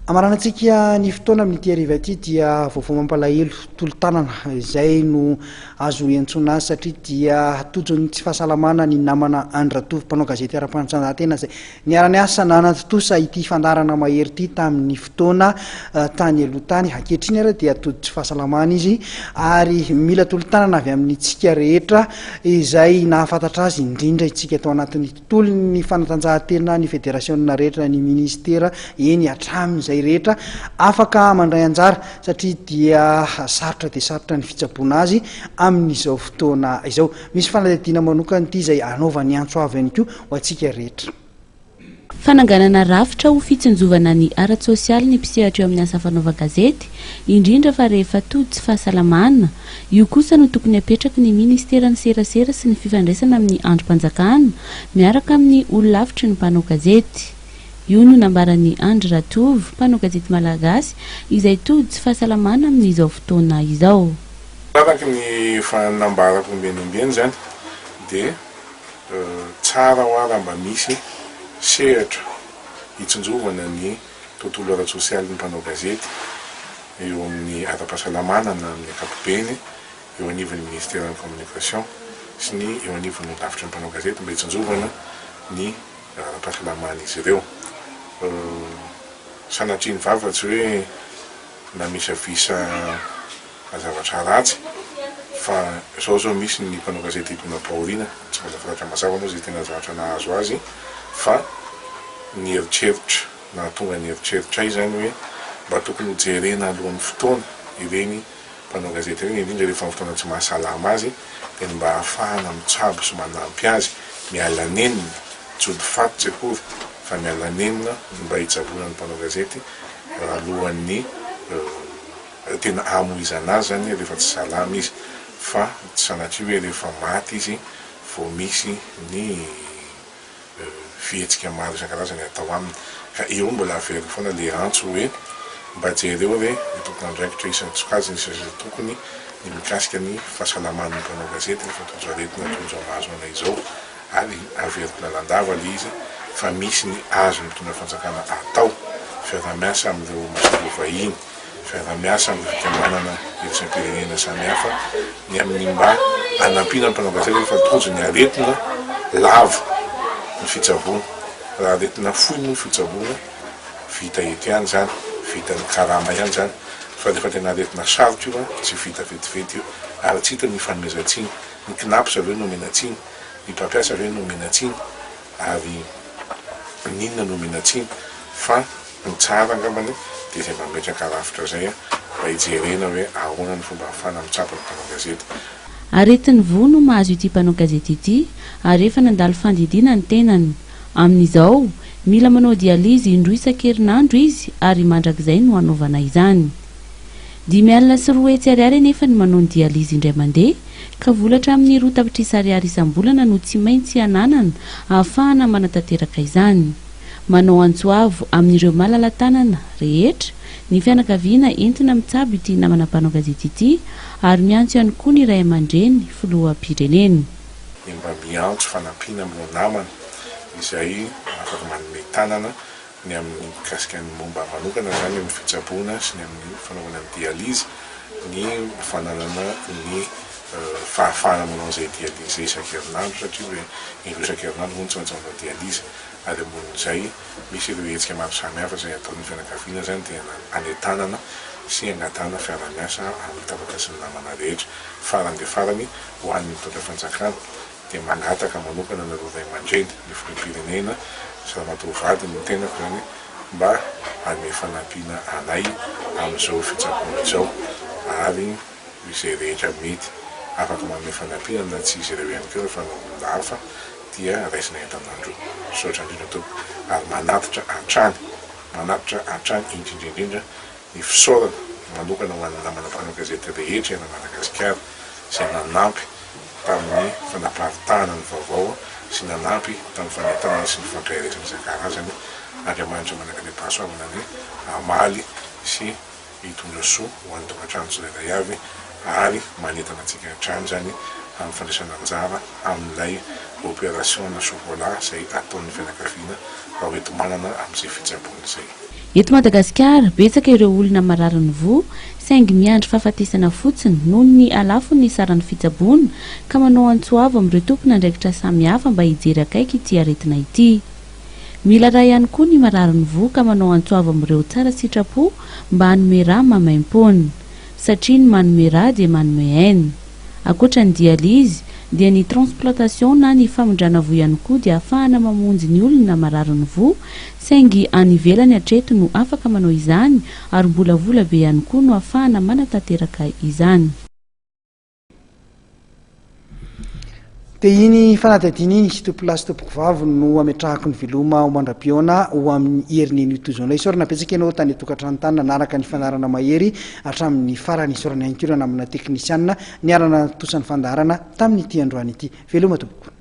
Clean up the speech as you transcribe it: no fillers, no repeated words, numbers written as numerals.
Amaranantsika ny fotoana amin'ny ariva aty dia vaovao mampalahelo tolo-tanana izay no azo iantsona azy satria dia tojony tsy fahasalamana ny namana Andry Ratovo mpanao gazety ara-panatanjahantena zay niarany asa nanatotosa ity fandarana mahery ity tamin'ny fotoana tany aloha tany. Ankehitriny ara dia tody tsy fahasalamana izy ary mila tolo-tanana avy amin'ny tsika rehetra izay nahafantatra azy indrindra itsika atao anatin'ny tontolo ny fanatanjahantena ny federasiona rehetra ny ministera eny atramin'izay rehetra afaka mandray anjara satria dia sarotra de sarotra ny fitsaboana azy amin'izao fotoana izao. Misy fanadihadiana manokana ity izay anaovany antso avy ihany koa ho antsika rehetra. Fananganana rafitra ho fitsinjovana ny ara-tsosialy ny mpisehatra eo amin'ny asa fanaova gazety indrindra fa rehefa tody tsy fahasalamana. Io kosa no tokony apetraky ny ministera ny serasera sy ny fifandraisana amin'ny androm-panjakana miaraka amin'ny olo-lavitry ny mpanao gazety. Io no nambaran'ny Andry Ratovo mpanao gazety malagasy izay tody tsy fahasalamana amin'izao fotoana izao. Araka ny fanambarako omben'ombeny zany de tsara ho ara mba misy sehatra hitsinjovana ny tontolo ara-tsosialy ny mpanao gazety eo amin'ny ara-pahasalamana na amin'ny ankapobeny eo anivon'ny ministera ny communication sy ny eo anivon'ny lavitra ny mpanao gazety mba hitsinjovana ny ara-pahasalamana izy ireo. Sanatriny vava tsy hoe na misy avisa zavatra ratsy fa zao misy ny mpanao gazety hitona paorina tsy mazafantatra mazava moa zay tena zavatra nahazo azy fa ny eritseritra na tonga ny eritseritra izany hoe mba tokony hojerena alohan'ny fotoana ireny mpanao gazety ireny indrindra rehefa fotoana tsy mahasalama azy dia mba ahafahana mitsabo sy manampy azy miala nenina jody fatotsy akory fa miala nenina mba hitsaboana ny mpanao gazety alohan'ny tena amoizana azy zany rehefa tsy salama izy fa sanatria hoe rehefa maty izy vao misy ny fihetsika maro isan-karazany atao aminy. Ka eo mbola averiko foana le antso hoe mba jereo hoe tokony andraikitra isan-tsokajiny sy tokony ny mikasika ny fahasalaman'ny mpanao gazety rehefa tojo aretina tojo amazona izao ary averiko lalandava le izy fa misy ny azo mitondra fanjakana atao fiara-miasa amin'ireo masolo vahiny fiara-miasa amin'ny fikambanana etsam-pirenena samihafa ny amin'ny mba anampiana ny mpanao gazety rehefa tojo ny aretina lavo ny fitsaboana raha aretina fohy moa ny fitsaboana vita ety ihany zany vita ny karama ihany zany fa rehefa tena aretina sarotra io tsy vita vetivety io ary tsy hita ny fanomezantsiny ny knapsa aveo no menatsiny ny mpampiasa aveo no menatsiny ary ninona no menatsiny fa ny tsara angambany dia izay mametraka rafitra zay mba hijerena hoe ahoana ny fomba ahafana mitsapa ny mpanao gazety. Aretin'ny vono mahazo ity mpanao gazety ity ary efa nandalo fandidina ny tenany. Amin'izao mila manao dializy indroa isan-kerinandro izy ary mandrakizay no anaovana izany. 5,00 sy 4 hetsy ariary nefa ny manao ny dializy indray mandeha ka volatra amin'ny 2 tapitrisa ariary isam-bolana no tsy maintsy ananana ahafahana manatanteraka izany. Manao antsoavo amin'ireo malala-tanana rehetra ny fianakaviana entina mitsabo ity namana mpanao gazety ity ary miantso ihany koa ny iray aman-dreny filoham-pirenena. Mba miantso fanampiana amin'ny namana izay afaka manome tanana ny amin'ny mikasika ny momba manokana zany amin'ny fitsaboana sy ny amin'ny fanaovana ny dializy ny fananana ny fahafahana manao izay dializy isan-kerinandro satria hoe indroa isan-kerinandro moa tsy maintsy manao dializy ary ambonin'izay misy ireo hetsika maro samihafa izay ataon'ny fianakaviana zany dia anetanana sy angatana fiara-miasa amin'ny tapaka sy ny namana rehetra farany dia farany ho an'ny mitondra fanjakana dia mangataka manokana nareo ray aman-dreny ny filoham-pirenena sy ramatoavady ny tenako zany mba hanome fanampiana anay amin'izao fitsaboana izao ary izay rehetra mety afaka manome fanampiana na tsy izy ireo ihany koa rehefa olona hafa dia raisina entanandro sotra indrindra tompoko ary manatitra hatrany indrindra ny fisaorana manokana ho an'ny namana mpanao gazety rehetra ena Madagasikara izay nanampy tamin'ny fanaparitahana ny vaovao sy nanampy tamin'ny fanentanana sy ny fankahiretra isan-karazany. Andriamanitra manaka ny pahasoavana ny amaly sy hitondra soa ho an'ny tokantrano tsirairay avy ary manentana antsika hatrany zany amin'ny fandraisana anjara amin'ilay opération na sovola izay ataon'ny fianakaviana raha hoeto manana amin'izay fitsaboana izay. eto Madagasikara betsaka ireo olona marary ny voa saingy miandry fahafatesana fotsiny noho ny alafo ny saran'ny fitsaboana ka manao antsoavo amin'ireo tompona andraikitra samihafa mba hijery akaiky ity aretina ity. Mila raha ihany koa ny marary ny voa ka manao antsoavo amin'ireo tsara-sitrapo mba hanome rà mamaim-pony satria ny manome rà dia manome hainy. Ankoatra ny dializy dia ny transplantation na ny famondrana voa ihany koa dia ahafahana mamonjy ny olona marary ny voa saingy any ivelany hatreto no afaka manao izany ary mbola vola be ihany koa no ahafahana manatanteraka izany. Dia iny fanadihadiana iny tompolasy tompoko vavy no ametrahako ny veloma ao mandra-piona ho amin'ny herin'ny nitozona isorana betsaka ianao tany tokantrano tany nanaraka ny fandarana mahery hatramin'ny farany isorana hankirana amina teknisianina niarana tosan'ny fandarana tamin'ity androany ity. Veloma tompoko.